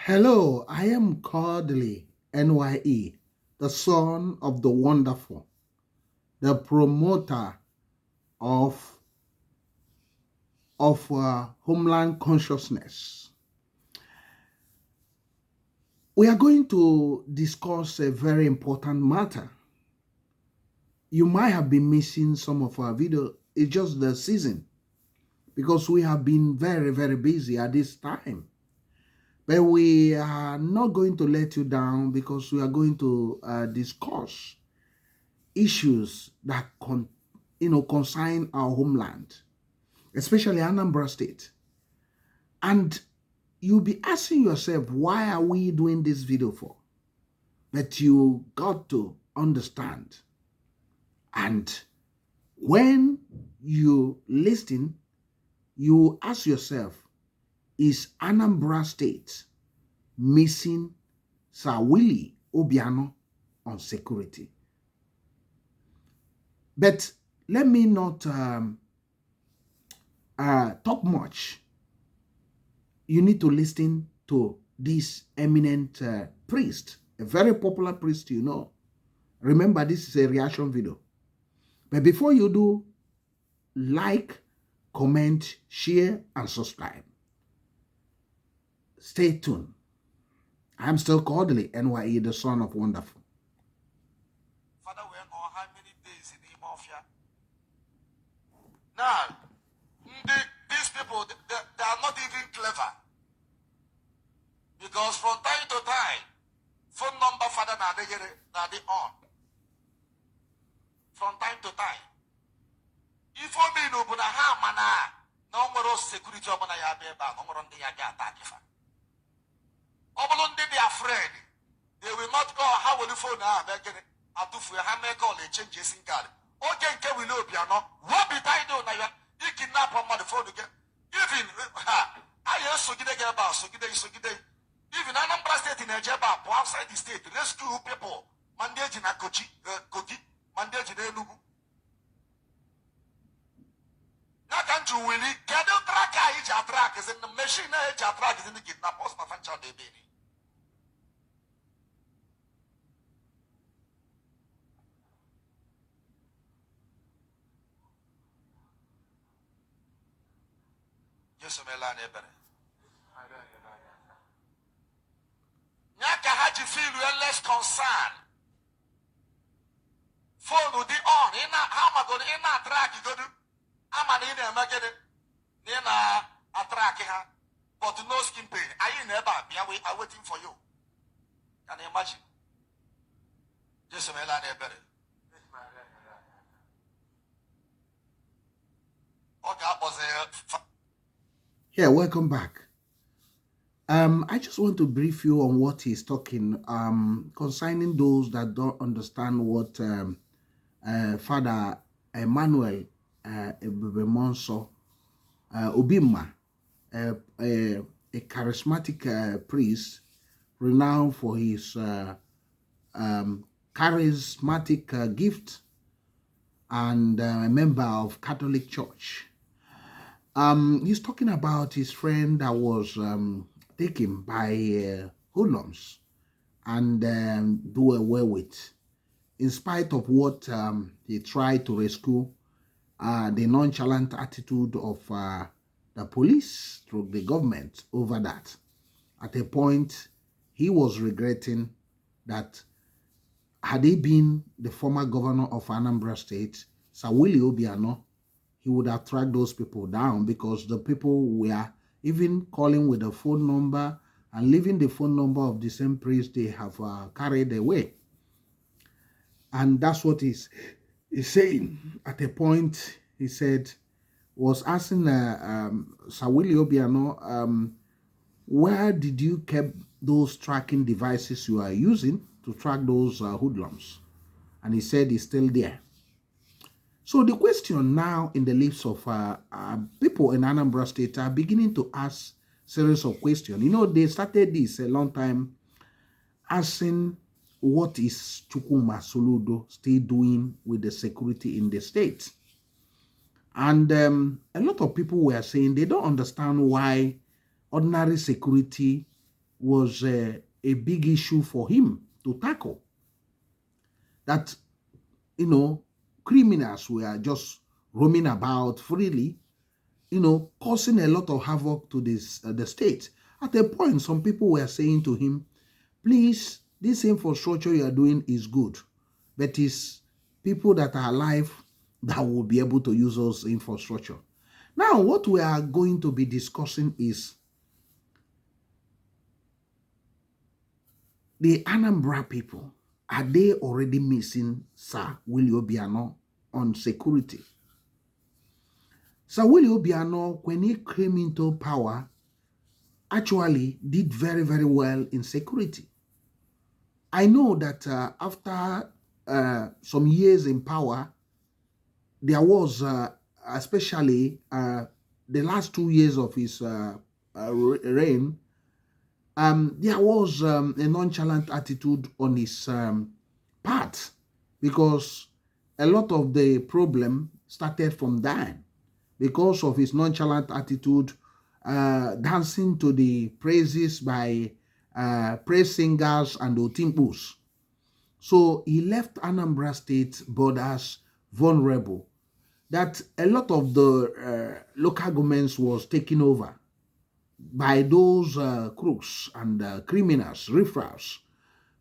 Hello, I am Kodili-nye, the son of the wonderful, the promoter of, of homeland consciousness. We are going to discuss a very important matter. You might have been missing some of our video. It's just the season because we have been very, very busy at this time. But we are not going to let you down because we are going to discuss issues that concern our homeland, especially Anambra State. And you'll be asking yourself, why are we doing this video for? But you got to understand. And when you listen, you ask yourself, is Anambra State missing Sir Willie Obiano on security? But let me not talk much. You need to listen to this eminent priest, a very popular priest, you know. Remember, this is a reaction video. But before you do, like, comment, share, and subscribe. Stay tuned. I'm still Kodili-nye, the son of wonderful. Father, we know how many days in the mafia. Now, these people, they are not even clever. Because from time to time, phone number father na they on. From time to time. If only no but ha mana no more security of ya beba, no more on the yaga attack. Obolon they are afraid. They will not go how will the phone now begin atufu ha make call a changes in card. Okay, can we know Obiano? What be tied on ya? You kidnap on the phone again. Even I also get about so get. Even Anambra State in Ejeba, outside the state, rescue people. Mandate in Kogi, mandate in Enugu. Now can't you really get a track? Track is in the machine, track is in the kidnappers, my fan child, baby. Yes, Nyaka had you feel less concerned. Phone with the on, in how am I going in that track? You go to I'm an in a magazine, a track, but no skin pain. I ain't never be away, I'm waiting for you. Can you imagine? Just a melanie better. Okay, was a Yeah, welcome back. I just want to brief you on what he's talking concerning those that don't understand what Father Emmanuel Ebebemonso Obima, a charismatic priest renowned for his charismatic gift and a member of Catholic Church. He's talking about his friend that was taken by hoodlums and do away with. In spite of what he tried to rescue, the nonchalant attitude of the police through the government over that. At a point, he was regretting that had he been the former governor of Anambra State, Sir Willie Obiano, he would have tracked those people down because the people were even calling with a phone number and leaving the phone number of the same priest they have carried away. And that's what he's saying. At a point, he said, was asking Sir Willie Obiano, where did you keep those tracking devices you are using to track those hoodlums? And he said it's still there. So the question now in the lips of people in Anambra State are beginning to ask series of questions. You know, they started this a long time asking, what is Chukwuma Soludo still doing with the security in the state? And a lot of people were saying they don't understand why ordinary security was a big issue for him to tackle. That, criminals were just roaming about freely, causing a lot of havoc to the state. At a point, some people were saying to him, please, this infrastructure you are doing is good, but it's people that are alive that will be able to use those infrastructure. Now, what we are going to be discussing is the Anambra people. Are they already missing Sir Willie Obiano on security? Sir Willie Obiano, when he came into power, actually did very, very well in security. I know that after some years in power, there was, especially the last 2 years of his reign, there was a nonchalant attitude on his part, because a lot of the problem started from that, because of his nonchalant attitude, dancing to the praises by praise singers and otimpos. So he left Anambra State borders vulnerable, that a lot of the local governments was taken over by those crooks and criminals, riffraffs,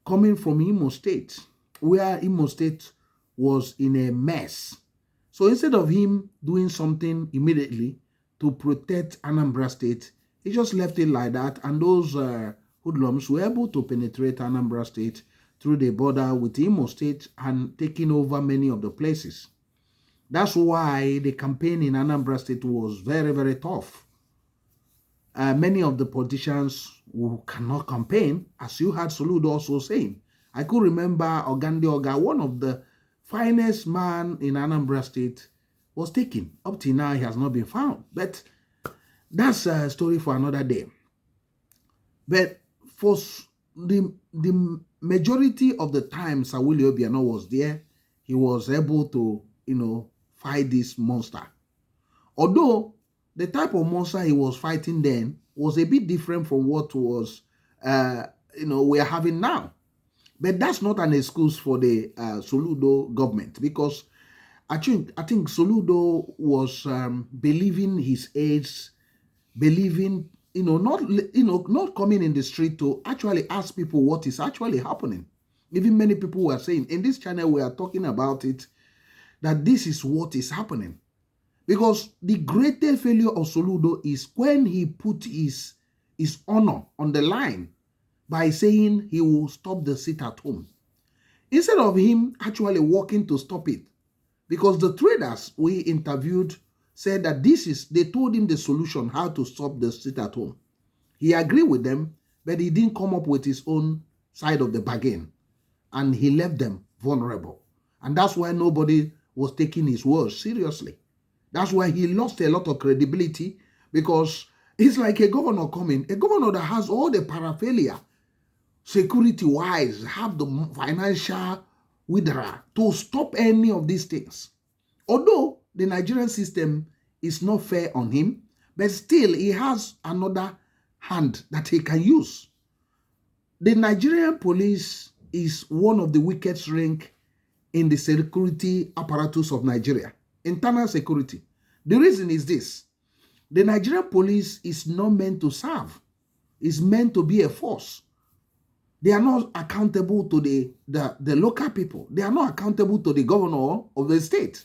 coming from Imo State, where Imo State was in a mess. So instead of him doing something immediately to protect Anambra State, he just left it like that, and those hoodlums were able to penetrate Anambra State through the border with Imo State and taking over many of the places. That's why the campaign in Anambra State was very, very tough. Many of the politicians who cannot campaign, as you heard Soludo also saying. I could remember Ogande Oga, one of the finest man in Anambra State, was taken. Up till now, he has not been found. But that's a story for another day. But for the majority of the time Sir Willie Obiano was there, he was able to, fight this monster. Although the type of monster he was fighting then was a bit different from what was, we are having now. But that's not an excuse for the Soludo government, because I think Soludo was believing his age, believing, not coming in the street to actually ask people what is actually happening. Even many people were saying, in this channel we are talking about it, that this is what is happening. Because the greatest failure of Soludo is when he put his honor on the line by saying he will stop the sit at home, instead of him actually working to stop it. Because the traders we interviewed said that they told him the solution how to stop the sit at home. He agreed with them, but he didn't come up with his own side of the bargain, and he left them vulnerable. And that's why nobody was taking his words seriously. That's why he lost a lot of credibility, because it's like a governor coming, a governor that has all the paraphernalia, security-wise, have the financial withdrawal to stop any of these things. Although the Nigerian system is not fair on him, but still he has another hand that he can use. The Nigerian police is one of the weakest rank in the security apparatus of Nigeria, internal security. The reason is this: the Nigerian police is not meant to serve, it's meant to be a force. They are not accountable to the local people. They are not accountable to the governor of the state.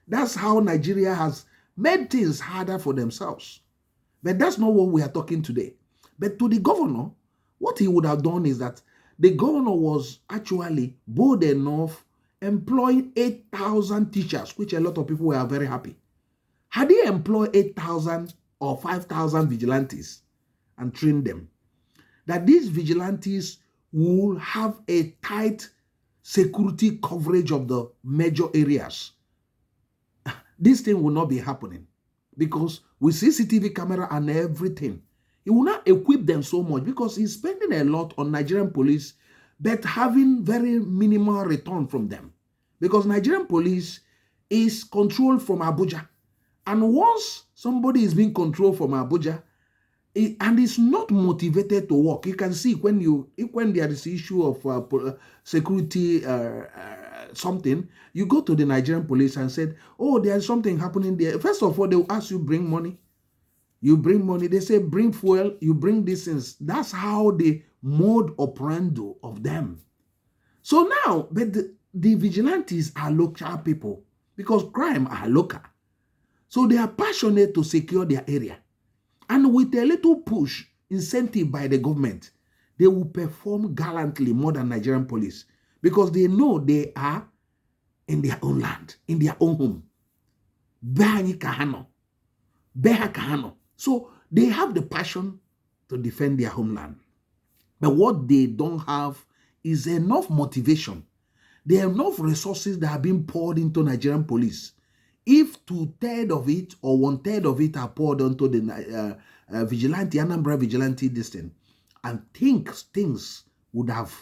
That's how Nigeria has made things harder for themselves. But that's not what we are talking today. But to the governor, what he would have done is that the governor was actually bold enough employing 8,000 teachers, which a lot of people were very happy. Had he employed 8,000 or 5,000 vigilantes and trained them, that these vigilantes will have a tight security coverage of the major areas, this thing will not be happening. Because with CCTV camera and everything, he will not equip them so much, because he's spending a lot on Nigerian police, but having very minimal return from them. Because Nigerian police is controlled from Abuja. And once somebody is being controlled from Abuja, and it's not motivated to work. You can see when there is issue of security something, you go to the Nigerian police and said, oh, there's something happening there. First of all, they will ask you bring money. You bring money. They say bring fuel. You bring these things. That's how the mode operandi of them. So now, but the vigilantes are local people because crime are local. So they are passionate to secure their area. And with a little push, incentive by the government, they will perform gallantly more than Nigerian police because they know they are in their own land, in their own home. So they have the passion to defend their homeland. But what they don't have is enough motivation. There are enough resources that have been poured into Nigerian police. If 2/3 of it or 1/3 of it are poured onto the vigilante, Anambra vigilante distance, and things would have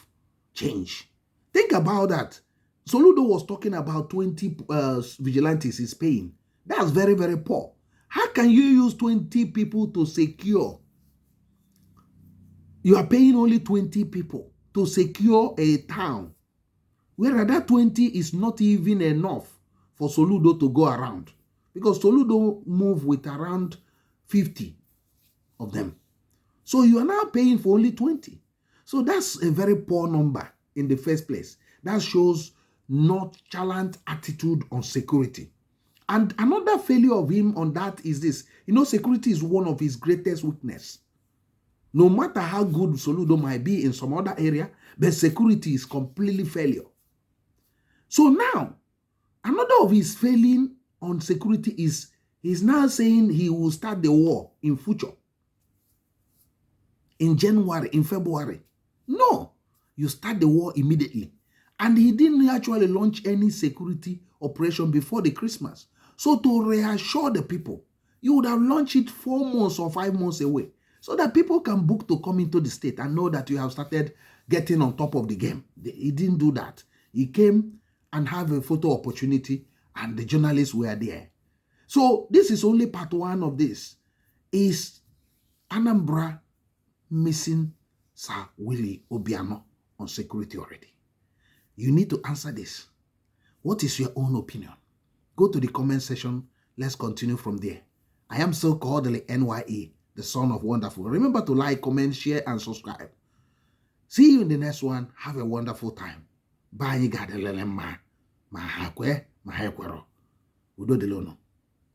changed. Think about that. Soludo was talking about 20 vigilantes is paying. That's very, very poor. How can you use 20 people to secure? You are paying only 20 people to secure a town, where that 20 is not even enough for Soludo to go around, because Soludo move with around 50 of them. So you are now paying for only 20. So that's a very poor number in the first place. That shows nonchalant attitude on security. And another failure of him on that is this. Security is one of his greatest weakness. No matter how good Soludo might be in some other area, but security is completely failure. So now, another of his failing on security is he's now saying he will start the war in future. In January, in February. No, you start the war immediately. And he didn't actually launch any security operation before the Christmas. So to reassure the people, you would have launched it 4 months or 5 months away, so that people can book to come into the state and know that you have started getting on top of the game. He didn't do that. He came and have a photo opportunity, and the journalists were there. So this is only part 1 of this. Is Anambra missing Sir Willie Obiano on security already? You need to answer this. What is your own opinion? Go to the comment section. Let's continue from there. I am still Kodili-nye, the son of wonderful. Remember to like, comment, share, and subscribe. See you in the next one. Have a wonderful time. Bye. Udo